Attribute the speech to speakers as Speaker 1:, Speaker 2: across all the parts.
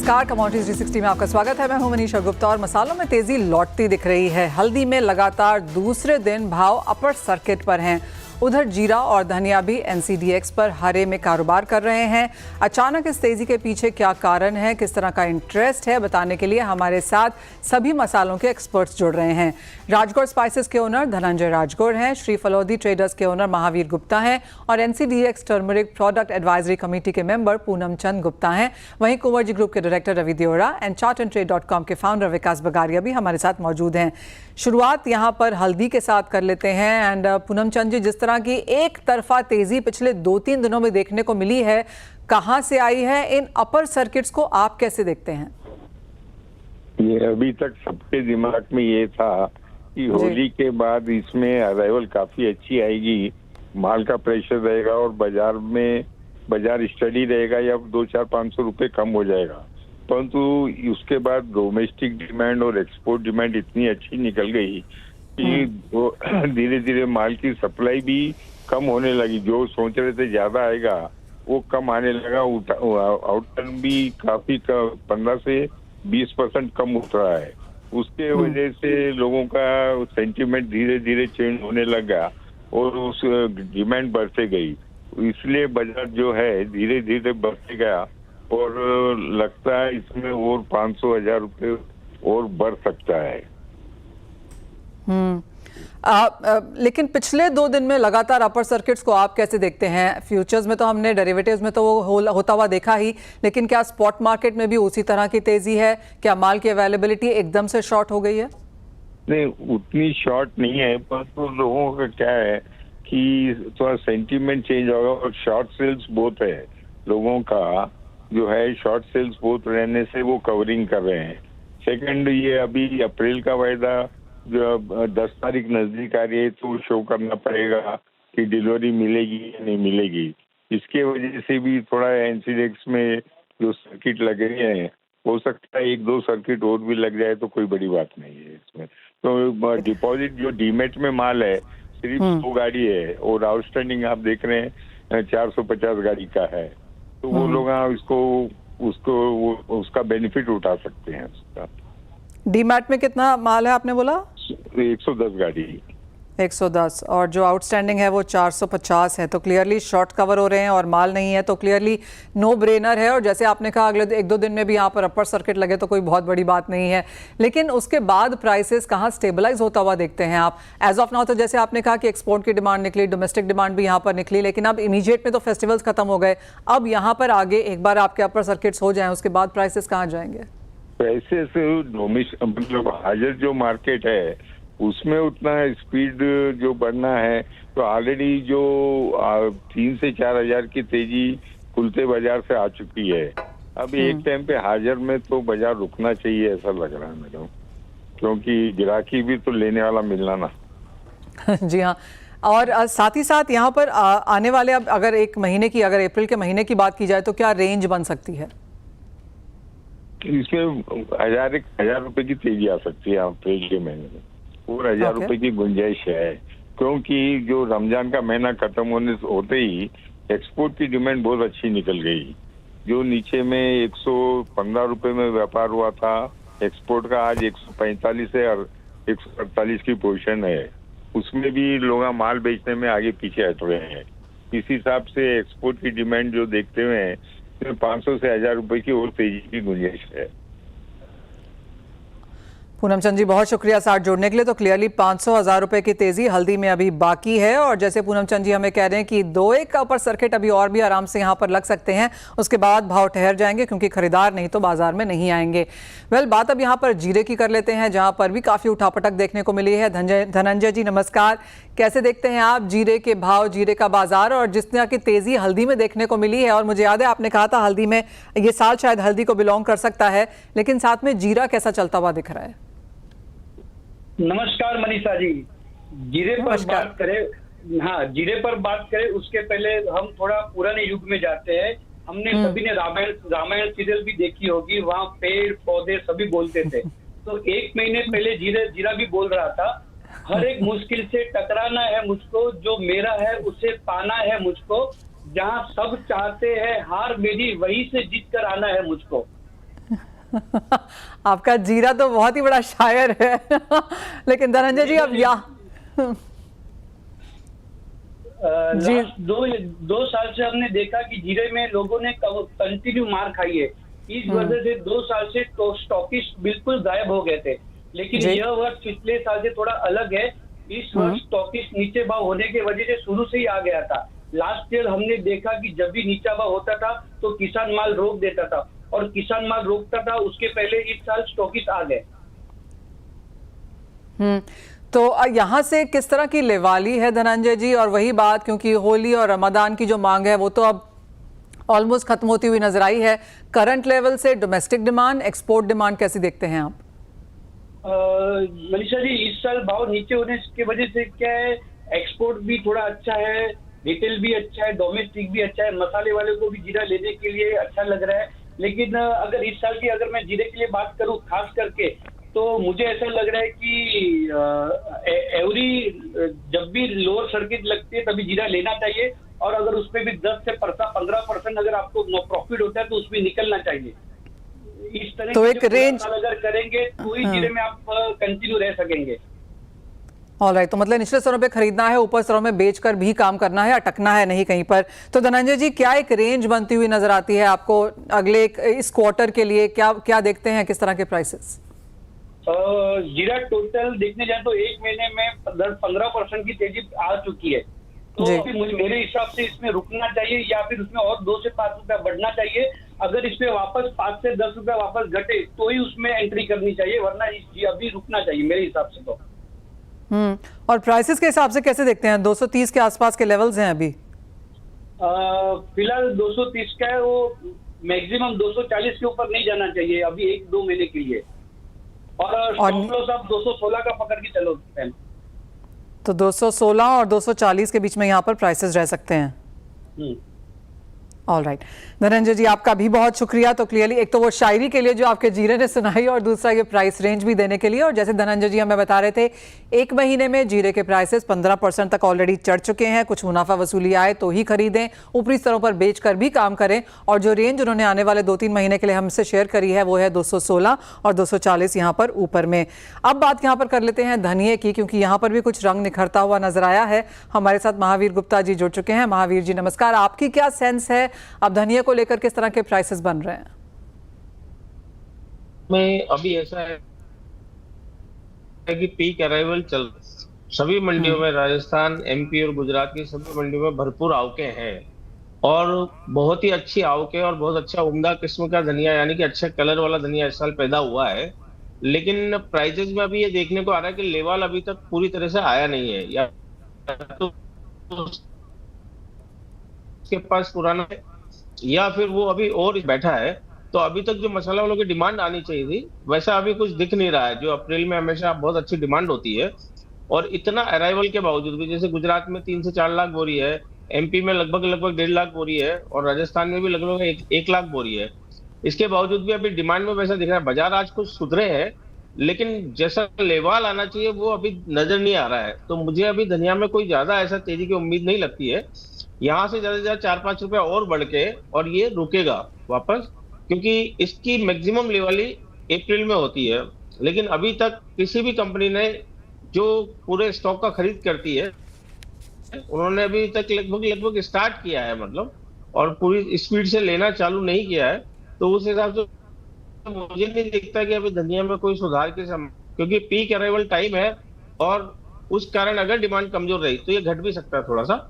Speaker 1: नमस्कार, कमोडिटीज 360 में आपका स्वागत है। मैं हूं मनीषा गुप्ता और मसालों में तेजी लौटती दिख रही है। हल्दी में लगातार दूसरे दिन भाव अपर सर्किट पर हैं। उधर जीरा और धनिया भी एनसीडीएक्स पर हरे में कारोबार कर रहे हैं। अचानक इस तेजी के पीछे क्या कारण है, किस तरह का इंटरेस्ट है, बताने के लिए हमारे साथ सभी मसालों के एक्सपर्ट्स जुड़ रहे हैं। राजगौर स्पाइसेस के ओनर धनंजय राजगौर हैं, श्री फलोदी ट्रेडर्स के ओनर महावीर गुप्ता हैं और NCDEX turmeric product advisory committee के मेंबर पूनम चंद गुप्ता हैं। वहीं कुंवर जी ग्रुप के director Ravi Deora and chartandtrade.com के फाउंडर विकास बगारिया भी हमारे साथ मौजूद हैं। शुरुआत यहाँ पर हल्दी के साथ कर लेते हैं। एंड पूनम चंद जी, जिस तरह की एक तरफा तेजी पिछले 2-3 दिनों में देखने को मिली है, कहां से आई है? इन अपर सर्किट्स को आप कैसे देखते हैं?
Speaker 2: ये अभी तक सबके दिमाग में ये था कि होली के बाद इसमें अराइवल काफी अच्छी आएगी, माल का प्रेशर रहेगा और बाजार स्टडी रहेगा या 200-500 रुपए कम हो जाएगा। परंतु उसके बाद डोमेस्टिक डिमांड और एक्सपोर्ट डिमांड इतनी अच्छी निकल गई कि धीरे धीरे माल की सप्लाई भी कम होने लगी। जो सोच रहे थे ज्यादा आएगा वो कम आने लगा। आउटटर्न भी काफी 15 से 20% कम उठ रहा है। उसके वजह से लोगों का सेंटीमेंट धीरे धीरे चेंज होने लगा और उस डिमांड बढ़ते गई। इसलिए बाजार जो है धीरे धीरे बढ़ते गया और लगता है इसमें और 500-1000 रुपए और बढ़ सकता है।
Speaker 1: लेकिन पिछले 2 दिन में लगातार अपर सर्किट्स को आप कैसे देखते हैं? फ्यूचर्स में तो हमने, डेरिवेटिव्स में तो वो होता हुआ देखा ही, लेकिन क्या स्पॉट मार्केट में भी उसी तरह की तेजी है? क्या माल की अवेलेबिलिटी एकदम से शॉर्ट हो गई है?
Speaker 2: नहीं, उतनी शॉर्ट नहीं है, पर तो लोगों का क्या है कि थोड़ा सेंटीमेंट चेंज होगा और शॉर्ट सेल्स बहुत है लोगों का, जो है शॉर्ट सेल्स बहुत रहने से वो कवरिंग कर रहे हैं। सेकंड, ये अभी अप्रैल का वायदा जो 10 तारीख नजदीक आ रही है तो शो करना पड़ेगा कि डिलीवरी मिलेगी या नहीं मिलेगी। इसके वजह से भी थोड़ा एनसीडीएक्स में जो सर्किट लग रहे हैं, हो सकता है 1-2 सर्किट और भी लग जाए तो कोई बड़ी बात नहीं है इसमें। तो डिपॉजिट जो डीमेट में माल है सिर्फ 2 गाड़ी है और आउटस्टैंडिंग आप देख रहे हैं 450 गाड़ी का है, तो वो लोग उसका बेनिफिट उठा सकते हैं। उसका
Speaker 1: डीमैट में कितना माल है आपने बोला?
Speaker 2: 110 गाड़ी।
Speaker 1: 110 और जो आउटस्टैंडिंग है वो 450 है। तो क्लियरली शॉर्ट कवर हो रहे हैं और माल नहीं है, तो क्लियरली नो ब्रेनर है। और जैसे आपने कहा अगले 1-2 दिन में भी यहाँ पर अपर सर्किट लगे तो कोई बहुत बड़ी बात नहीं है। लेकिन उसके बाद प्राइसेस कहाँ स्टेबलाइज होता हुआ देखते हैं आप? एज ऑफ नाउ तो जैसे आपने कहा कि एक्सपोर्ट की डिमांड निकली, डोमेस्टिक डिमांड भी यहाँ पर निकली, लेकिन अब इमीडिएट में तो फेस्टिवल्स खत्म हो गए। अब यहाँ पर आगे एक बार आपके अपर सर्किट्स हो जाएं, उसके बाद प्राइसेस कहाँ जाएंगे?
Speaker 2: प्राइसेस मतलब हाजिर जो मार्केट है उसमें उतना स्पीड जो बढ़ना है, तो ऑलरेडी जो 3 से 4 हजार की तेजी खुलते बाजार से आ चुकी है। अब एक टाइम पे हाजिर में तो बाजार रुकना चाहिए, ऐसा लग रहा है मेरे, क्योंकि गिराकी भी तो लेने वाला मिलना ना।
Speaker 1: जी हाँ, और साथ ही साथ यहाँ पर आने वाले, अब अगर एक महीने की, अगर अप्रैल के महीने की बात की जाए तो क्या रेंज बन सकती है?
Speaker 2: इसमें 1000 रुपए की तेजी आ सकती है अप्रैल के महीने में और 1000 रुपए की गुंजाइश है, क्योंकि जो रमजान का महीना खत्म होते ही एक्सपोर्ट की डिमांड बहुत अच्छी निकल गई। जो नीचे में 115 रुपए में व्यापार हुआ था एक्सपोर्ट का, आज 145 है और 148 की पोजीशन है। उसमें भी लोग माल बेचने में आगे पीछे हट रहे हैं। इस हिसाब से एक्सपोर्ट की डिमांड जो देखते हुए 500 से 1000 रुपए की और तेजी की गुंजाइश है।
Speaker 1: पूनम चंद जी, बहुत शुक्रिया साथ जोड़ने के लिए। तो क्लियरली 500-1000 रुपए की तेजी हल्दी में अभी बाकी है और जैसे पूनम चंद जी हमें कह रहे हैं कि 2-1 अपर सर्किट अभी और भी आराम से यहाँ पर लग सकते हैं, उसके बाद भाव ठहर जाएंगे क्योंकि खरीदार नहीं तो बाजार में नहीं आएंगे। बात अब यहाँ पर जीरे की कर लेते हैं, जहाँ पर भी काफ़ी उठापटक देखने को मिली है। धनंजय जी नमस्कार, कैसे देखते हैं आप जीरे के भाव, जीरे का बाजार और जिस तरह की तेजी हल्दी में देखने को मिली है? और मुझे याद है आपने कहा था हल्दी में ये साल शायद हल्दी को बिलोंग कर सकता है, लेकिन साथ में जीरा कैसा चलता हुआ दिख रहा है?
Speaker 3: नमस्कार मनीषा जी। जीरे पर बात करें, हाँ जीरे पर बात करें उसके पहले हम थोड़ा पुराने युग में जाते हैं। हमने सभी ने रामायण सीरियल भी देखी होगी, वहाँ पेड़ पौधे सभी बोलते थे। तो 1 महीने पहले जीरा भी बोल रहा था, हर एक मुश्किल से टकराना है मुझको, जो मेरा है उसे पाना है मुझको, जहाँ सब चाहते हैं हार मेरी वहीं से जीत कर आना है मुझको।
Speaker 1: आपका जीरा तो बहुत ही बड़ा शायर है। लेकिन धनंजय जी अब जी
Speaker 3: लास्ट दो साल से हमने देखा कि जीरे में लोगों ने कंटिन्यू मार खाई है। इस वजह से 2 साल से तो स्टॉकिस्ट बिल्कुल गायब हो गए थे। लेकिन यह वर्ष पिछले साल से थोड़ा अलग है। इस वर्ष स्टॉकिस्ट नीचे भाव होने की वजह से शुरू से ही आ गया था। लास्ट ईयर हमने देखा कि जब भी नीचा भाव होता था तो किसान माल रोक देता था, और किसान माल रोकता था उसके पहले इस साल स्टॉकिस्ट आ गए।
Speaker 1: तो यहाँ से किस तरह की लेवाली है धनंजय जी? और वही बात, क्योंकि होली और रमजान की जो मांग है वो तो अब ऑलमोस्ट खत्म होती हुई नजर आई है। करंट लेवल से डोमेस्टिक डिमांड, एक्सपोर्ट डिमांड कैसी देखते हैं आप?
Speaker 3: मनीषा जी, इस साल भाव नीचे होने की वजह से क्या है, एक्सपोर्ट भी थोड़ा अच्छा है, रिटेल भी अच्छा है, डोमेस्टिक भी अच्छा है। मसाले वाले को भी जीरा लेने के लिए अच्छा लग रहा है। लेकिन अगर इस साल की अगर मैं जीरे के लिए बात करूं खास करके, तो मुझे ऐसा लग रहा है कि एवरी जब भी लोअर सर्किट लगती है तभी जीरा लेना चाहिए, और अगर उसमें भी 10 से 15% अगर आपको प्रॉफिट होता है तो उसमें निकलना चाहिए। इस तरह
Speaker 1: तो एक रेंज
Speaker 3: अगर करेंगे तो ही जीरे में आप कंटिन्यू रह सकेंगे।
Speaker 1: ऑलराइट, तो मतलब निचले स्तरों पे खरीदना है, ऊपर स्तरों में बेचकर भी काम करना है, अटकना है नहीं कहीं पर। तो धनंजय जी, क्या एक रेंज बनती हुई नजर आती है आपको अगले इस क्वार्टर के लिए? क्या क्या देखते हैं, किस तरह के प्राइसेस?
Speaker 3: जीरा टोटल देखने जाए तो एक महीने में 10-15% की तेजी आ चुकी है। तो मुझे मेरे हिसाब से इसमें रुकना चाहिए या फिर उसमें और 2 से 5 रुपया बढ़ना चाहिए। अगर इसमें वापस 5 से 10 रुपया वापस घटे तो ही उसमें एंट्री करनी चाहिए, वरना अभी रुकना चाहिए मेरे हिसाब से तो।
Speaker 1: और प्राइसेस के हिसाब से कैसे देखते हैं? 230 के आसपास के लेवल्स हैं अभी
Speaker 3: फिलहाल 230 का है, वो मैक्सिमम 240 के ऊपर नहीं जाना चाहिए अभी 1-2 महीने के लिए। और स्टॉप लॉस आप 216 का पकड़ के चलो।
Speaker 1: तो 216 और 240 के बीच में यहाँ पर प्राइसेस रह सकते हैं। ऑलराइट, धनंजय जी आपका भी बहुत शुक्रिया। तो क्लियरली एक तो वो शायरी के लिए जो आपके जीरे ने सुनाई, और दूसरा ये प्राइस रेंज भी देने के लिए। और जैसे धनंजय जी हमें बता रहे थे, एक महीने में जीरे के प्राइसेस 15% तक ऑलरेडी चढ़ चुके हैं। कुछ मुनाफा वसूली आए तो ही खरीदें, ऊपरी स्तरों पर बेचकर भी काम करें। और जो रेंज उन्होंने आने वाले 2-3 महीने के लिए हमसे शेयर करी है वो है 216 और 240 यहाँ पर ऊपर में। अब बात यहाँ पर कर लेते हैं धनिये की, क्योंकि यहाँ पर भी कुछ रंग निखरता हुआ नजर आया है। हमारे साथ महावीर गुप्ता जी जुड़ चुके हैं। महावीर जी नमस्कार, आपकी क्या सेंस है अब धनिया को लेकर, किस तरह के प्राइसेस बन रहे हैं?
Speaker 4: में अभी ऐसा है कि पीक अराइवल चल सभी मंडियों में, राजस्थान, एमपी और गुजरात की सभी मंडियों में भरपूर आवके हैं, और बहुत ही अच्छी आवके और बहुत अच्छा उम्दा किस्म का धनिया, यानी कि अच्छे कलर वाला धनिया इस साल पैदा हुआ है। लेकिन प्राइसेस में अभी ये देखने को आ रहा है कि लेवल अभी तक पूरी तरह से आया नहीं है, या तो उसके पास पुराना है या फिर वो अभी और बैठा है। तो अभी तक जो मसाला वालों की डिमांड आनी चाहिए थी वैसा अभी कुछ दिख नहीं रहा है। जो अप्रैल में हमेशा बहुत अच्छी डिमांड होती है, और इतना अराइवल के बावजूद भी, जैसे गुजरात में 3 से 4 लाख बोरी है, एमपी में लगभग 1.5 लाख बोरी है, और राजस्थान में भी लगभग 1 लाख बोरी है। इसके बावजूद भी अभी डिमांड में वैसा दिख रहा है। बाजार आज कुछ सुधरे हैं, लेकिन जैसा लेवल आना चाहिए वो अभी नजर नहीं आ रहा है। तो मुझे अभी धनिया में कोई ज्यादा ऐसा तेजी की उम्मीद नहीं लगती है। यहाँ से ज्यादा से ज्यादा 4-5 रुपए और बढ़ के और ये रुकेगा वापस, क्योंकि इसकी मैक्सिमम लेवल ही अप्रैल में होती है। लेकिन अभी तक किसी भी कंपनी ने जो पूरे स्टॉक का खरीद करती है, उन्होंने अभी तक लगभग स्टार्ट किया है, मतलब, और पूरी स्पीड से लेना चालू नहीं किया है। तो उस हिसाब से मुझे नहीं दिखता कि अभी धनिया में कोई सुधार की क्योंकि पीक अराइवल टाइम है, और उस कारण अगर डिमांड कमजोर रही तो ये घट भी सकता है थोड़ा सा।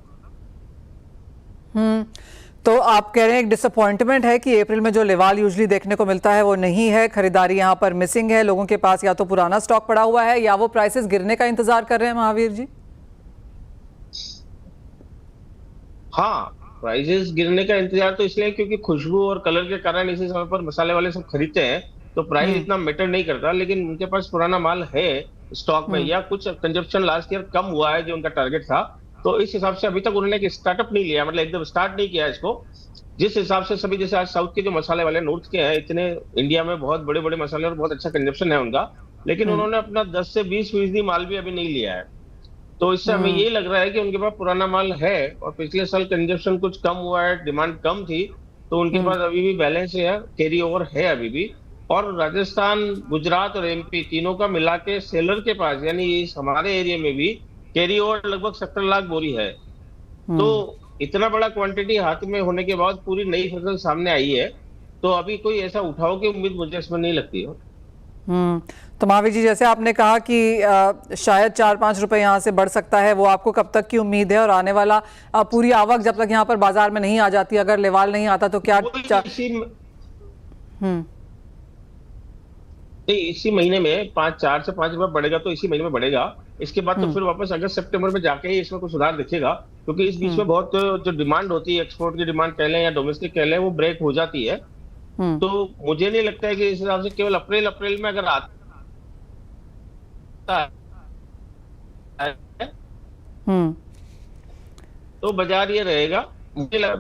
Speaker 1: तो आप कह रहे हैं एक डिसअपॉइंटमेंट है कि अप्रैल में जो लेवल यूजुअली देखने को मिलता है वो नहीं है, खरीदारी यहाँ पर मिसिंग है, लोगों के पास या तो पुराना स्टॉक पड़ा हुआ है या वो प्राइसेस गिरने का इंतजार कर रहे हैं। महावीर जी,
Speaker 4: हाँ, प्राइसेस गिरने का इंतजार तो इसलिए क्योंकि खुशबू और कलर के कारण इसी समय पर मसाले वाले सब खरीदते हैं, तो प्राइस इतना मैटर नहीं करता। लेकिन उनके पास पुराना माल है स्टॉक में, या कुछ कंजप्शन लास्ट ईयर कम हुआ है जो उनका टारगेट था, तो इस हिसाब से अभी तक उन्होंने एक स्टार्टअप नहीं लिया, मतलब एकदम स्टार्ट नहीं किया इसको। जिस हिसाब से सभी, जैसे आज साउथ के जो मसाले वाले नॉर्थ के हैं, इतने इंडिया में बहुत बड़े बड़े मसाले और बहुत अच्छा कंजप्शन है उनका, लेकिन उन्होंने अपना 10 से 20% माल भी अभी नहीं लिया है। तो इससे हमें ये लग रहा है कि उनके पास पुराना माल है, और पिछले साल कंजप्शन कुछ कम हुआ है, डिमांड कम थी, तो उनके पास अभी भी बैलेंस है, कैरी ओवर है अभी भी। और राजस्थान, गुजरात और एमपी तीनों का मिला के सेलर के पास, यानी इस हमारे एरिया में भी कैरी ओवर लगभग 17 लाख बोरी है। तो इतना बड़ा क्वांटिटी हाथ में होने के बाद पूरी नई फसल सामने आई है, तो अभी कोई ऐसा उठाव की उम्मीद मुझे इसमें नहीं लगती है।
Speaker 1: तो महावीर जी, जैसे आपने कहा कि शायद 4-5 रुपए यहाँ से बढ़ सकता है, वो आपको कब तक की उम्मीद है? और आने वाला पूरी आवक जब तक यहाँ पर बाजार में नहीं आ जाती, अगर लेवाल नहीं आता तो क्या
Speaker 4: इसी महीने में 4 से 5 रुपए बढ़ेगा, तो इसी महीने में बढ़ेगा। इसके बाद तो फिर वापस अगस्त सितंबर में जाके ही इसमें कुछ सुधार दिखेगा, क्योंकि इस बीच में बहुत जो डिमांड होती है, एक्सपोर्ट की डिमांड कह लें या डोमेस्टिक कह लें, वो ब्रेक हो जाती है। तो मुझे नहीं लगता है कि इस हिसाब से केवल अप्रैल में अगर आता है तो बाजार ये रहेगा, मुझे लगा।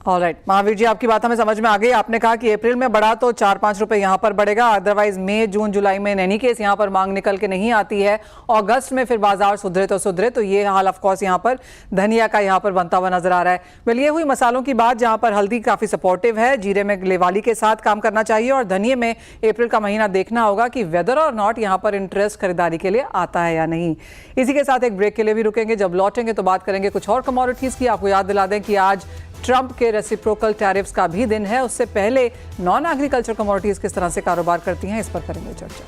Speaker 1: ऑलराइट महावीर जी, आपकी बात हमें समझ में आ गई। आपने कहा कि अप्रैल में बढ़ा तो 4-5 रुपए यहाँ पर बढ़ेगा, अदरवाइज मई, जून, जुलाई में इन एनी केस यहाँ पर मांग निकल के नहीं आती है। अगस्त में फिर बाजार सुधरे तो सुधरे। तो ये हाल ऑफ कोर्स यहाँ पर धनिया का यहाँ पर बनता हुआ नजर आ रहा है। वेल, ये हुई मसालों की बात, जहाँ पर हल्दी काफी सपोर्टिव है, जीरे में लेवाली के साथ काम करना चाहिए, और धनिये में अप्रैल का महीना देखना होगा कि वेदर और नॉट यहाँ पर इंटरेस्ट खरीदारी के लिए आता है या नहीं। इसी के साथ एक ब्रेक के लिए भी रुकेंगे। जब लौटेंगे तो बात करेंगे कुछ और कमोडिटीज की। आपको याद दिला दें कि आज ट्रंप के रेसिप्रोकल टैरिफ्स का भी दिन है। उससे पहले नॉन एग्रीकल्चर कमोडिटीज किस तरह से कारोबार करती हैं, इस पर करेंगे चर्चा।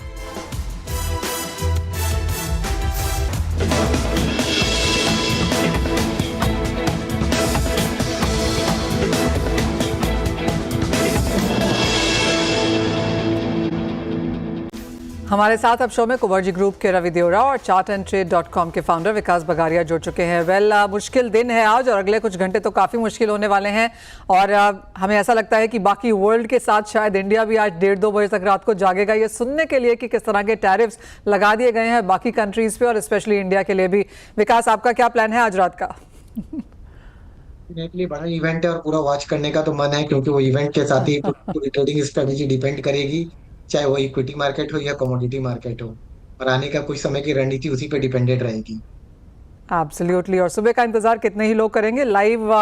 Speaker 1: हमारे साथ अब शो में कुंवरजी ग्रुप के रवि देवरा और chartandtrade.com के फाउंडर विकास बगारिया जुड़ चुके हैं। वेल, मुश्किल दिन है आज, और अगले कुछ घंटे तो काफ़ी मुश्किल होने वाले हैं। और हमें ऐसा लगता है कि बाकी वर्ल्ड के साथ शायद इंडिया भी आज 1:30-2 बजे तक रात को जागेगा, ये सुनने के लिए कि किस तरह के टैरिफ्स लगा दिए गए हैं बाकी कंट्रीज़ पे, और स्पेशली इंडिया के लिए भी। विकास, आपका क्या प्लान है आज रात का?
Speaker 5: डेफिनेटली बड़ा इवेंट है और पूरा वॉच करने का तो मन है, क्योंकि वो इवेंट के साथ ही पूरी ट्रेडिंग स्ट्रेटेजी डिपेंड करेगी, चाहे वो इक्विटी मार्केट हो या कमोडिटी मार्केट हो। और आने का कुछ समय की रणनीति उसी पे डिपेंडेंट रहेगी।
Speaker 1: एब्सोल्युटली। और सुबह का इंतजार कितने ही लोग करेंगे। लाइव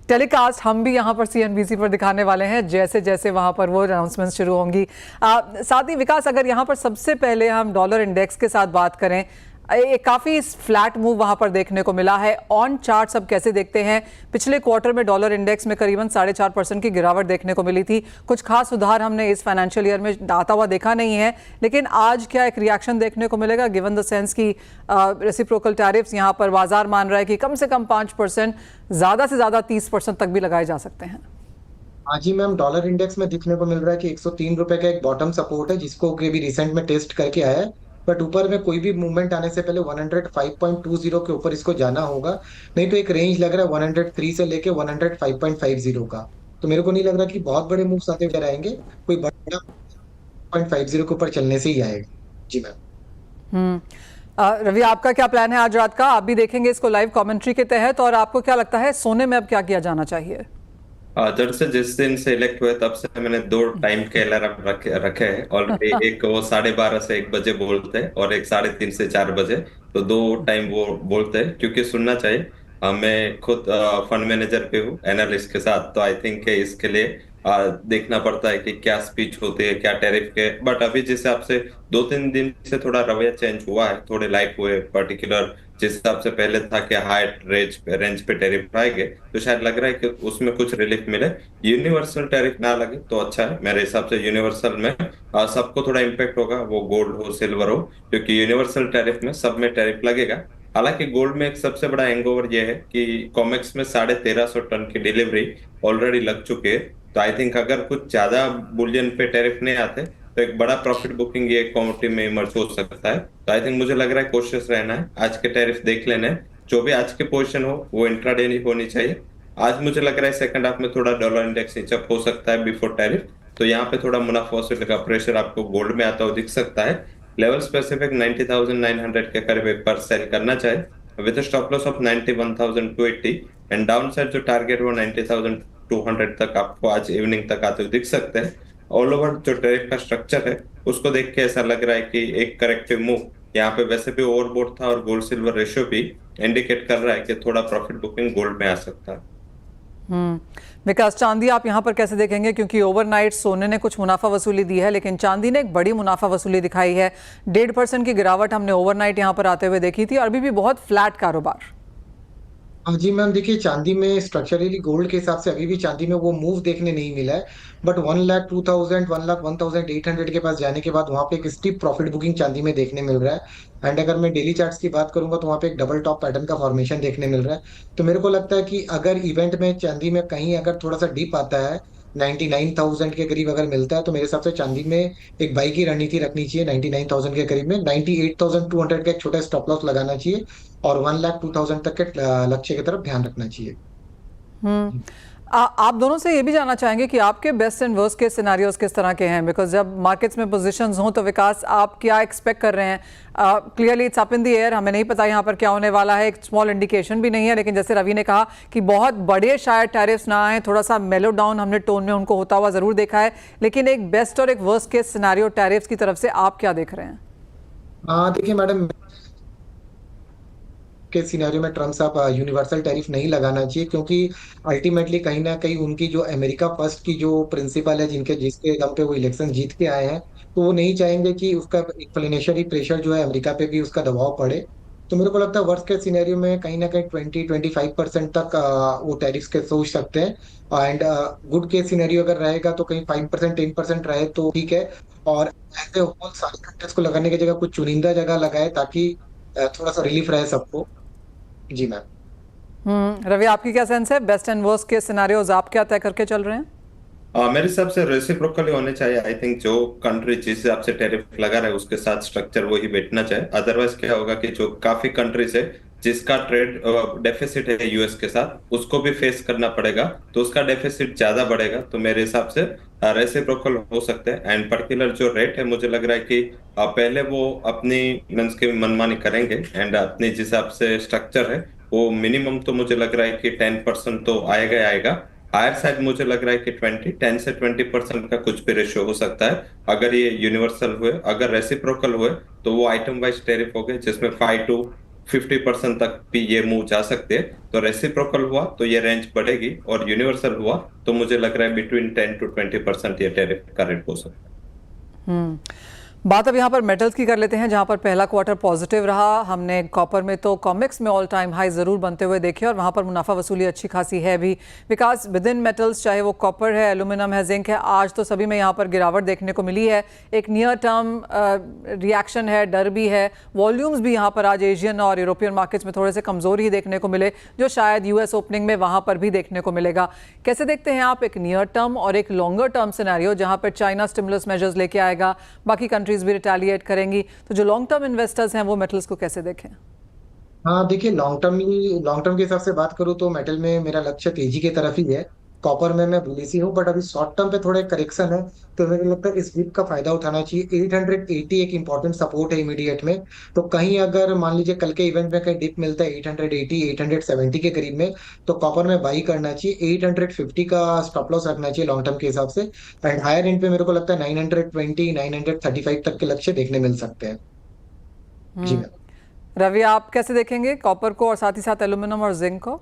Speaker 1: टेलीकास्ट हम भी यहाँ पर CNBC पर दिखाने वाले हैं, जैसे जैसे वहाँ पर वो अनाउंसमेंट शुरू होंगी। साथ ही विकास, अगर यहाँ पर सबसे पहले हम डॉलर इंडेक्स के साथ बात करें, एक काफ़ी फ्लैट मूव वहाँ पर देखने को मिला है। ऑन चार्ट सब कैसे देखते हैं? पिछले क्वार्टर में डॉलर इंडेक्स में करीबन 4.5% की गिरावट देखने को मिली थी। कुछ खास सुधार हमने इस फाइनेंशियल ईयर में आता हुआ देखा नहीं है, लेकिन आज क्या एक रिएक्शन देखने को मिलेगा, गिवन द सेंस की रेसिप्रोकल टैरिफ्स यहाँ पर बाजार मान रहा है कि कम से कम 5%, ज़्यादा से ज़्यादा 30% तक भी लगाए जा सकते हैं?
Speaker 5: हाँ जी मैम, डॉलर इंडेक्स में दिखने को मिल रहा है कि 103 रुपए का एक बॉटम सपोर्ट है, जिसको भी रिसेंट में टेस्ट करके आया है। बट ऊपर में कोई भी मूवमेंट आने से पहले 105.20 के ऊपर इसको जाना होगा, नहीं तो एक रेंज लग रहा है 103 से लेके 105.50 का। तो मेरे को नहीं लग रहा कि बहुत बड़े मूव्स आते हुए आएंगे, कोई बड़ा 0.50 के ऊपर चलने से ही आएगा। जी मैम।
Speaker 1: रवि, आपका क्या प्लान है आज रात का? आप भी देखेंगे इसको लाइव कमेंट्री के तहत, और आपको क्या लगता है सोने में अब क्या किया जाना चाहिए?
Speaker 6: जब से जिस दिन से इलेक्ट हुए तब से मैंने 2 टाइम के अलार्म रखे हैं ऑलरेडी। एक वो 12:30 से 1 बजे बोलते हैं, और एक 3:30 से 4 बजे। तो 2 टाइम वो बोलते हैं, क्योंकि सुनना चाहिए। मैं खुद फंड मैनेजर पे हूँ एनालिस्ट के साथ, तो आई थिंक इसके लिए देखना पड़ता है कि क्या स्पीच होती है, क्या टैरिफ के। बट अभी जिस हिसाब से 2-3 दिन से थोड़ा रवैया चेंज हुआ है, थोड़े लाइट हुए। पर्टिकुलर जिस हिसाब से पहले था कि हाई रेंज पे टैरिफ आएंगे, तो शायद लग रहा है कि उसमें कुछ रिलीफ मिले। यूनिवर्सल टैरिफ ना लगे तो अच्छा है मेरे हिसाब से। यूनिवर्सल में सबको थोड़ा इम्पेक्ट होगा, वो गोल्ड हो सिल्वर हो, क्योंकि यूनिवर्सल टैरिफ में सब में टैरिफ लगेगा। हालांकि गोल्ड में एक सबसे बड़ा हैंगओवर ये है कि कॉमेक्स में 1350 टन की डिलीवरी ऑलरेडी लग चुकी है। तो आई थिंक अगर कुछ ज्यादा बुलियन पे टैरिफ नहीं आते तो एक बड़ा प्रॉफिट बुकिंग ये कमोडिटी में इमर्ज हो सकता है। तो आई थिंक मुझे लग रहा है कोशिश रहना है, आज के टैरिफ देख लेना है। जो भी आज के पोजीशन हो वो इंट्राडे नहीं होनी चाहिए। आज मुझे लग रहा है सेकंड हाफ में थोड़ा डॉलर इंडेक्स नीचे हो सकता है बिफोर टैरिफ, तो यहाँ पे थोड़ा मुनाफा वसूली का प्रेशर आपको गोल्ड में आता हुआ दिख सकता है। लेवल स्पेसिफिक 90,900 के करीब एक बार सेल करना चाहिए with stop loss of 91,280, and down side जो टारगेट वो 90,200 तक आपको आज इवनिंग तक आते हुए दिख सकते हैं। ऑल ओवर जो टैरिफ का स्ट्रक्चर है उसको देख के ऐसा लग रहा है कि एक करेक्टिव मूव यहाँ पे वैसे भी ओवरबोट था, और गोल्ड सिल्वर रेशियो भी इंडिकेट कर रहा है कि थोड़ा प्रॉफिट बुकिंग गोल्ड में आ सकता है।
Speaker 1: विकास, चांदी आप यहाँ पर कैसे देखेंगे, क्योंकि ओवरनाइट सोने ने कुछ मुनाफा वसूली दी है लेकिन चांदी ने एक बड़ी मुनाफा वसूली दिखाई है। 1.5% की गिरावट हमने ओवरनाइट यहाँ पर आते हुए देखी थी और अभी भी बहुत फ्लैट कारोबार।
Speaker 5: हाँ जी मैम, देखिए चांदी में स्ट्रक्चरली गोल्ड के हिसाब से अभी भी चांदी में वो मूव देखने नहीं मिला है। बट 1,02,000 1,01,800 के पास जाने के बाद वहां पे एक स्टीप प्रॉफिट बुकिंग चांदी में देखने मिल रहा है। एंड अगर मैं डेली चार्ट्स की बात करूंगा तो वहां पे एक डबल टॉप पैटर्न का फॉर्मेशन देखने मिल रहा है। तो मेरे को लगता है कि अगर इवेंट में चांदी में कहीं अगर थोड़ा सा डिप आता है, 99,000 के करीब अगर मिलता है, तो मेरे हिसाब से चांदी में एक बाई की रणनीति रखनी चाहिए। 99,000 के करीब में 98,200 का एक छोटा स्टॉप लॉस लगाना चाहिए और 1,02,000 तक के लक्ष्य की तरफ ध्यान रखना चाहिए।
Speaker 1: आप दोनों से ये भी जानना चाहेंगे कि आपके बेस्ट एंड वर्स्ट के सिनारियोज किस तरह के हैं, बिकॉज जब मार्केट्स में पोजीशंस हों तो विकास आप क्या एक्सपेक्ट कर रहे हैं? Clearly it's up in the air, हमें नहीं पता यहाँ पर क्या होने वाला है, एक स्मॉल इंडिकेशन भी नहीं है, लेकिन जैसे रवि ने कहा कि बहुत बड़े शायद टैरिफ्स ना आए, थोड़ा सा मेलो डाउन हमने टोन में उनको होता हुआ जरूर देखा है, लेकिन एक बेस्ट और एक वर्स्ट के सिनारियो टैरिफ्स की तरफ से आप क्या देख रहे हैं?
Speaker 5: हाँ देखिए मैडम, के सिनेरियो में ट्रम्प साहब यूनिवर्सल टैरिफ नहीं लगाना चाहिए, क्योंकि अल्टीमेटली कहीं ना कहीं उनकी जो अमेरिका फर्स्ट की जो प्रिंसिपल है, जिसके दम पे वो इलेक्शन जीत के आए हैं, तो वो नहीं चाहेंगे कि उसका इन्फ्लेशनरी प्रेशर जो है अमेरिका पे भी उसका दबाव पड़े। तो मेरे को लगता है वर्स्ट के सिनेरियो में कहीं ना कहीं 20-25% तक वो टैरिफ्स के सोच सकते हैं। एंड गुड केस सिनेरियो अगर रहेगा तो कहीं 5% 10% रहे तो ठीक है। और ऐसे होल सारे कंट्रीज को लगाने की जगह कुछ चुनिंदा जगह लगाए, ताकि थोड़ा सा रिलीफ रहे सबको। जी मैम।
Speaker 1: रवि, आपकी क्या सेंस है? बेस्ट एंड वर्स्ट के सिनारियोज आप क्या तय करके चल रहे हैं?
Speaker 6: मेरे हिसाब से रेसिप्रोकली होने चाहिए। आई थिंक जो कंट्री जिस हिसाब से टैरिफ लगा रहा है उसके साथ स्ट्रक्चर वही बैठना चाहिए। अदरवाइज क्या होगा कि जो काफी कंट्रीज है जिसका ट्रेड डेफिसिट है यूएस के साथ, उसको भी फेस करना पड़ेगा, तो उसका डेफिसिट ज्यादा बढ़ेगा। तो मेरे हिसाब से रेसिप्रोकल हो सकते हैं। एंड पर्टिकुलर जो रेट है, मुझे लग रहा है कि पहले वो अपनी मीन्स की मनमानी करेंगे एंड अपने जिस हिसाब से स्ट्रक्चर है वो मिनिमम तो मुझे लग रहा है कि 10% तो आएगा ही आएगा। हायर साइड मुझे लग रहा है कि 10 से 20% का कुछ भी रेशियो हो सकता है अगर ये यूनिवर्सल हुए। अगर रेसिप्रोकल हुए तो वो आइटम वाइज टैरिफ हो गए जिसमें 5 to 50% तक भी ये मूव जा सकते हैं। तो रेसिप्रोकल हुआ तो ये रेंज बढ़ेगी और यूनिवर्सल हुआ तो मुझे लग रहा है बिटवीन 10 to 20% ये टैरिफ का रेट हो सकता है।
Speaker 1: बात अब यहाँ पर मेटल्स की कर लेते हैं, जहाँ पर पहला क्वार्टर पॉजिटिव रहा। हमने कॉपर में तो कॉमेक्स में ऑल टाइम हाई जरूर बनते हुए देखे और वहाँ पर मुनाफा वसूली अच्छी खासी है भी। विकास, विद इन मेटल्स चाहे वो कॉपर है, एल्यूमिनियम है, जिंक है, आज तो सभी में यहाँ पर गिरावट देखने को मिली है। एक नियर टर्म रिएक्शन है, डर भी है। वॉल्यूम्स भी यहाँ पर आज एशियन और यूरोपियन मार्केट्स में थोड़े से कमजोर ही देखने को मिले, जो शायद यूएस ओपनिंग में वहाँ पर भी देखने को मिलेगा। कैसे देखते हैं आप एक नियर टर्म और एक लॉन्गर टर्म सिनेरियो, जहाँ पर चाइना स्टिमुलस मेजर्स लेके आएगा, बाकी कंट्रीज भी रिटेलिएट करेंगी, तो जो लॉन्ग टर्म इन्वेस्टर्स हैं वो मेटल्स को कैसे देखें?
Speaker 5: हाँ देखिए, लॉन्ग टर्म के हिसाब से बात करूँ तो मेटल में मेरा लक्ष्य तेजी की तरफ ही है। कॉपर में मैं बुलिश ही हूँ, बट अभी शॉर्ट टर्म पे थोड़ा करेक्शन है, तो मेरे लगता है इस वीक का फायदा उठाना चाहिए। 880 एक इंपॉर्टेंट सपोर्ट है इमीडिएट में। तो कहीं अगर मान लीजिए कल के इवेंट में कहीं डिप मिलता है 880 870 के करीब में, तो कॉपर में बाई करना चाहिए। 850 का स्टॉप लॉस रखना चाहिए लॉन्ग टर्म के हिसाब से। एंड हायर एंड पे मेरे को लगता है 920 935 तक के लक्ष्य देखने मिल सकते हैं। जी मैम।
Speaker 1: रवि, आप कैसे देखेंगे कॉपर को और साथ ही साथ एल्यूमिनियम और जिंक को?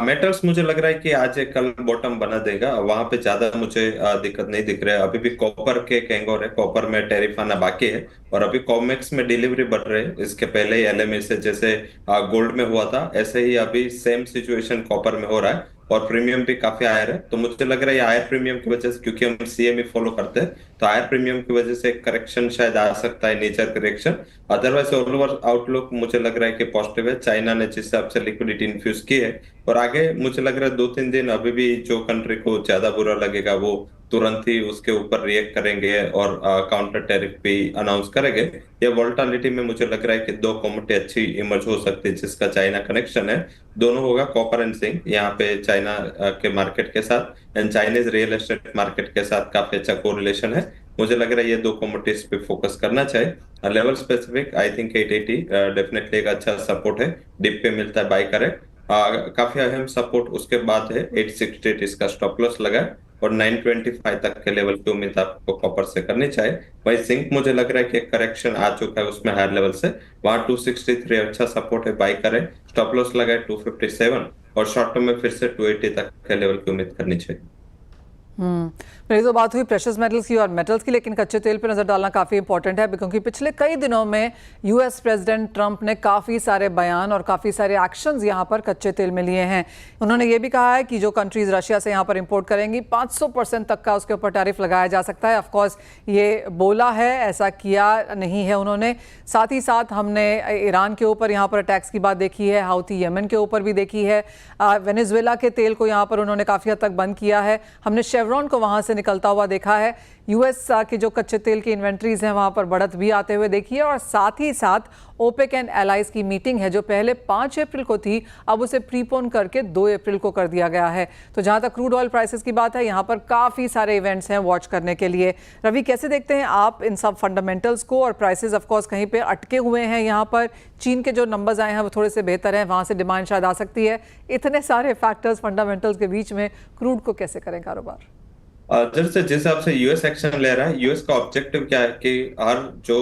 Speaker 6: मेटल्स मुझे लग रहा है कि आज एक कल बॉटम बना देगा, वहां पे ज्यादा मुझे दिक्कत नहीं दिख रहा है। अभी भी कॉपर के हैंगओवर है, कॉपर में टैरिफ आना बाकी है और अभी कॉमेक्स में डिलीवरी बढ़ रहे हैं। इसके पहले ही एलएमए से जैसे गोल्ड में हुआ था, ऐसे ही अभी सेम सिचुएशन कॉपर में हो रहा है और प्रीमियम भी काफी हायर है। तो मुझे लग रहा है हायर प्रीमियम की वजह से, क्योंकि हम सीएमई फॉलो करते हैं, तो हायर प्रीमियम की वजह से करेक्शन शायद आ सकता है, nature correction. Otherwise all over outlook मुझे लग रहा है कि पॉजिटिव है। चाइना ने जिस हिसाब से लिक्विडिटी इन्फ्यूज की है और आगे मुझे लग रहा है 2-3 दिन अभी भी जो कंट्री को ज्यादा बुरा लगेगा वो तुरंत ही उसके ऊपर रिएक्ट करेंगे और काउंटर टैरिफ भी अनाउंस करेंगे। ये वोलेटिलिटी में मुझे लग रहा है कि दो कमोडिटी अच्छी इमर्ज हो सकती है जिसका चाइना कनेक्शन है। दोनों होगा कॉपर एंड जिंक, यहाँ पे चाइना के मार्केट के साथ and Chinese real estate market के साथ काफी अच्छा कोरिलेशन है। मुझे लग रहा है ये दो कमोडिटीज पे फोकस करना चाहिए। Level specific I think 880 definitely एक अच्छा सपोर्ट है, डिप पे मिलता है बाय करे। काफी अहम सपोर्ट उसके बाद है 868, इसका स्टॉप लॉस लगा है और 925 तक के लेवल की उम्मीद आपको कॉपर से करनी चाहिए। वही जिंक मुझे लग रहा है कि करेक्शन आ चुका है उसमें हायर लेवल से, वहां 263 अच्छा सपोर्ट है, बाय करें। स्टॉप लॉस लगा है 257 और शॉर्ट टर्म में फिर से 280 तक के लेवल की उम्मीद करनी चाहिए।
Speaker 1: मेरी तो बात हुई प्रेशियस मेटल्स की और मेटल्स की, लेकिन कच्चे तेल पर नजर डालना काफी इंपॉर्टेंट है क्योंकि पिछले कई दिनों में यूएस प्रेसिडेंट ट्रंप ने काफी सारे बयान और काफी सारे एक्शंस यहां पर कच्चे तेल में लिए हैं। उन्होंने ये भी कहा है कि जो कंट्रीज रशिया से यहां पर इंपोर्ट करेंगी 500% तक का उसके ऊपर टैरिफ लगाया जा सकता है। ऑफकोर्स ये बोला है, ऐसा किया नहीं है उन्होंने। साथ ही साथ हमने ईरान के ऊपर यहाँ पर टैक्स की बात देखी है, हाउती यमन के ऊपर भी देखी है, वेनेजुएला के तेल को यहाँ पर उन्होंने काफी हद तक बंद किया है, हमने शेवरॉन को वहां से निकलता हुआ देखा है। यूएस के जो कच्चे तेल की इन्वेंट्रीज हैं वहां पर बढ़त भी आते हुए देखी है। और साथ ही साथ ओपेक एंड एलाइज की मीटिंग है जो पहले 5 अप्रैल को थी, अब उसे प्रीपोन करके 2 अप्रैल को कर दिया गया है। तो जहां तक क्रूड ऑयल प्राइसेस की बात है, यहाँ पर काफी सारे इवेंट्स हैं वॉच करने के लिए। रवि, कैसे देखते हैं आप इन सब फंडामेंटल्स को? और प्राइसेस ऑफकोर्स कहीं पे अटके हुए हैं। यहाँ पर चीन के जो नंबर्स आए हैं वो थोड़े से बेहतर हैं, वहां से डिमांड शायद आ सकती है। इतने सारे फैक्टर्स फंडामेंटल्स के बीच में क्रूड को कैसे करें कारोबार?
Speaker 6: जैसे जिस हिसाब से यूएस एक्शन ले रहा है, यूएस का ऑब्जेक्टिव क्या है कि हर जो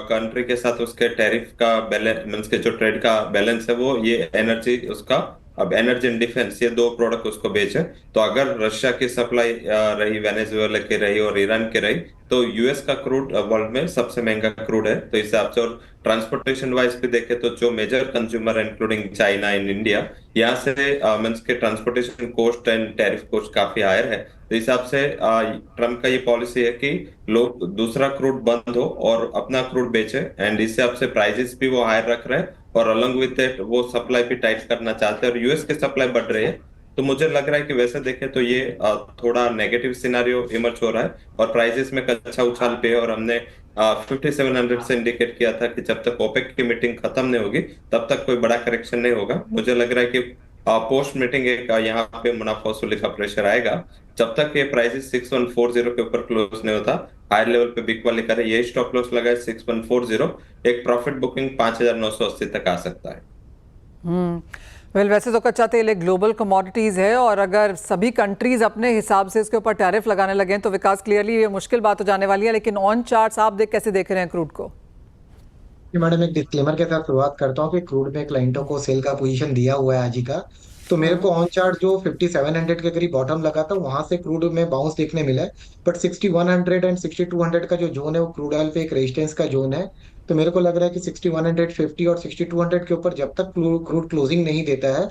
Speaker 6: कंट्री के साथ उसके टैरिफ का बैलेंस मींस के जो ट्रेड का बैलेंस है वो ये एनर्जी उसका, अब एनर्जी एंड डिफेंस ये 2 प्रोडक्ट उसको बेचे। तो अगर रशिया की सप्लाई रही, वेनेजुएला की रही और ईरान की रही, तो यूएस का क्रूड वर्ल्ड में सबसे महंगा क्रूड है। तो इस हिसाब से और ट्रांसपोर्टेशन वाइज भी देखे तो जो major consumer including China and India, यहाँ से मींस के transportation cost and tariff cost काफी हायर है। तो इस हिसाब से ट्रम्प का ये पॉलिसी है कि लोग दूसरा क्रूड बंद हो और अपना क्रूड बेचे, एंड इस हिसाब से प्राइसेस भी वो हायर रख रहे हैं और अलॉन्ग विद दैट वो सप्लाई भी टाइट करना चाहते हैं और यूएस की सप्लाई बढ़ रही है। तो मुझे लग रहा है कि वैसे देखें तो ये थोड़ा नेगेटिव सिनारियो इमर्ज हो रहा है और प्राइसेस में अच्छा उछाल पे है। और हमने 5700 से इंडिकेट किया था कि जब तक ओपेक की मीटिंग खत्म नहीं होगी तब तक कोई बड़ा करेक्शन नहीं होगा। मुझे लग रहा है कि पोस्ट मीटिंग एक यहाँ पे मुनाफा वसूली का प्रेशर आएगा। जब तक ये प्राइसेस 6140 के ऊपर क्लोज नहीं होता, हायर लेवल पे बिग वाली करे, ये स्टॉप लॉस लगाए 6140, एक प्रॉफिट बुकिंग 5980 तक आ सकता है।
Speaker 1: वेल, वैसे तो कच्चा तेल एक ग्लोबल कमोडिटीज है और अगर सभी कंट्रीज अपने हिसाब से इसके ऊपर टैरिफ लगाने लगे तो विकास क्लियरली ये मुश्किल बात हो जाने वाली है। लेकिन ऑन चार्ट्स आप कैसे देख रहे हैं क्रूड को?
Speaker 5: मैडम एक डिस्क्लेमर के साथ शुरुआत करता हूँ कि क्रूड में क्लाइंटों को सेल का पोजीशन दिया हुआ है आज ही का। तो मेरे को ऑन चार्ट जो 5700 के करीब बॉटम लगा था वहां से क्रूड में बाउंस देखने मिला है, बट 6100 एंड 6200 का जो जोन है वो क्रूड ऑयल पे एक रेजिस्टेंस का जोन है। तो मेरे को लग रहा है कि 6150 और 6200 के ऊपर जब तक क्रूड क्लोजिंग नहीं देता है,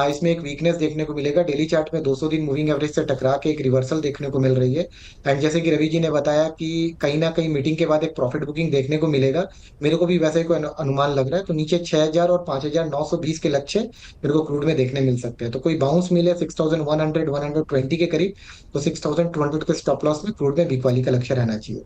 Speaker 5: इसमें एक वीकनेस देखने को मिलेगा। डेली चार्ट में 200 दिन मूविंग एवरेज से टकरा के एक रिवर्सल देखने को मिल रही है। एंड जैसे कि रवि जी ने बताया कि कहीं ना कहीं मीटिंग के बाद एक प्रॉफिट बुकिंग देखने को मिलेगा, मेरे को भी वैसे ही कोई अनुमान लग रहा है। तो नीचे 6000 और 5920 के लक्ष्य मेरे को क्रूड में देखने मिल सकते हैं। तो कोई बाउंस मिले 6100 120 के करीब, तो 6200 के स्टॉप लॉस में क्रूड में वीक वाली का लक्ष्य रहना चाहिए।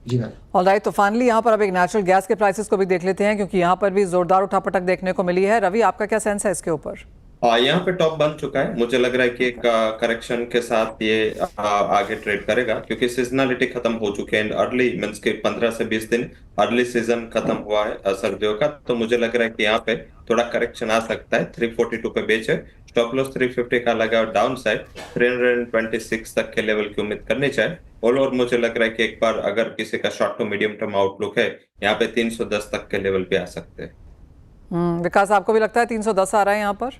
Speaker 5: जी मैम।
Speaker 1: ऑलराइट, तो फाइनली यहाँ पर अब एक नेचुरल गैस के प्राइसेस को भी देख लेते हैं क्योंकि यहाँ पर भी जोरदार उठापटक देखने को मिली है। रवि, आपका क्या सेंस है इसके ऊपर?
Speaker 6: यहाँ पे टॉप बन चुका है। मुझे लग रहा है कि एक करेक्शन के साथ ये आगे ट्रेड करेगा क्योंकि सीजनलिटी खत्म हो चुकी है। अर्ली मींस के 15 से 20 दिन अर्ली सीजन खत्म हुआ है सर्दियों का। तो मुझे लग रहा है कि यहाँ पे थोड़ा करेक्शन आ सकता है। 342 पे बेच है, स्टॉप लॉस 350 का लगा और डाउन साइड 326 तक के लेवल की उम्मीद करनी चाहिए। ऑल ओवर मुझे लग रहा है कि एक बार अगर किसी का short to medium term outlook है, यहाँ पे 310 तक के लेवल पे आ सकते हैं।
Speaker 1: विकास, आपको भी लगता है 310 आ रहा है यहाँ पर?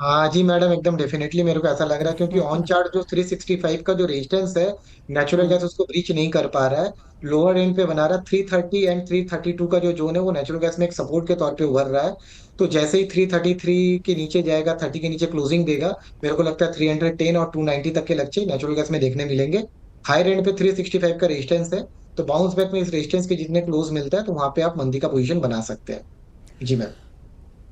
Speaker 5: हाँ जी मैडम, एकदम डेफिनेटली मेरे को ऐसा लग रहा है क्योंकि ऑन चार्ट जो 365 का जो रेजिस्टेंस है, नेचुरल गैस उसको ब्रीच नहीं कर पा रहा है। लोअर एंड पे बना रहा है। 330 एंड 332 का जो जोन है वो नेचुरल गैस में एक सपोर्ट के तौर पे उभर रहा है। तो जैसे ही 333 के नीचे जाएगा, 30 के नीचे क्लोजिंग देगा, मेरे को लगता है 310 और 290 तक के लक्ष्य नेचुरल गैस में देखने मिलेंगे। हायर एंड पे 365 का रेजिस्टेंस है, तो बाउंस बैक में इस रेजिस्टेंस के जितने क्लोज मिलता है तो वहां पे आप मंदी का पोजीशन बना सकते हैं। जी मैम।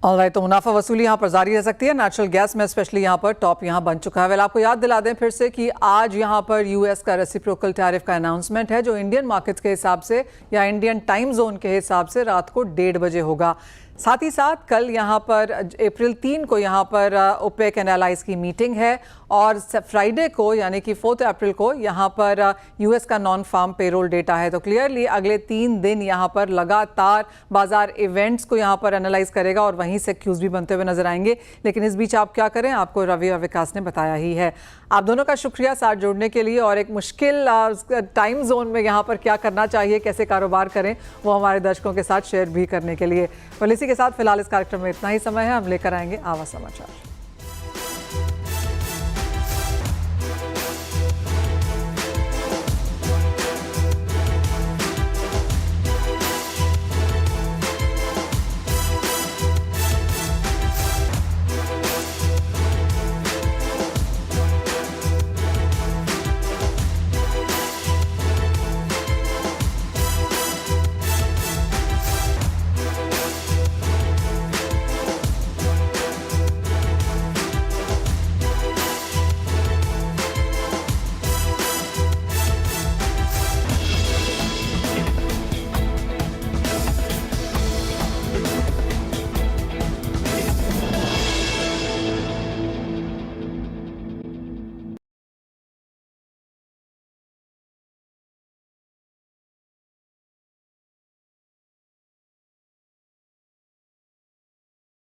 Speaker 1: ऑलराइट, तो मुनाफा वसूली यहाँ पर जारी रह सकती है। नेचुरल गैस में स्पेशली यहाँ पर टॉप यहाँ बन चुका है। वेल, आपको याद दिला दें फिर से कि आज यहाँ पर यूएस का रेसिप्रोकल टैरिफ का अनाउंसमेंट है जो इंडियन मार्केट्स के हिसाब से या इंडियन टाइम जोन के हिसाब से रात को 1:30 बजे होगा। साथ ही साथ कल यहाँ पर अप्रैल 3 को यहाँ पर ओपेक एंड एलाइज की मीटिंग है और फ्राइडे को यानी कि 4 अप्रैल को यहाँ पर यूएस का नॉन फार्म पेरोल डेटा है। तो क्लियरली अगले 3 दिन यहाँ पर लगातार बाजार इवेंट्स को यहाँ पर एनालाइज करेगा और वहीं से क्यूज भी बनते हुए नजर आएंगे। लेकिन इस बीच आप क्या करें, आपको रवि और विकास ने बताया ही है। आप दोनों का शुक्रिया साथ जुड़ने के लिए और एक मुश्किल टाइम जोन में यहाँ पर क्या करना चाहिए, कैसे कारोबार करें, वो हमारे दर्शकों के साथ शेयर भी करने के लिए। पॉलिसी के साथ फिलहाल इस कार्यक्रम में इतना ही समय है। हम लेकर आएंगे आवाज समाचार।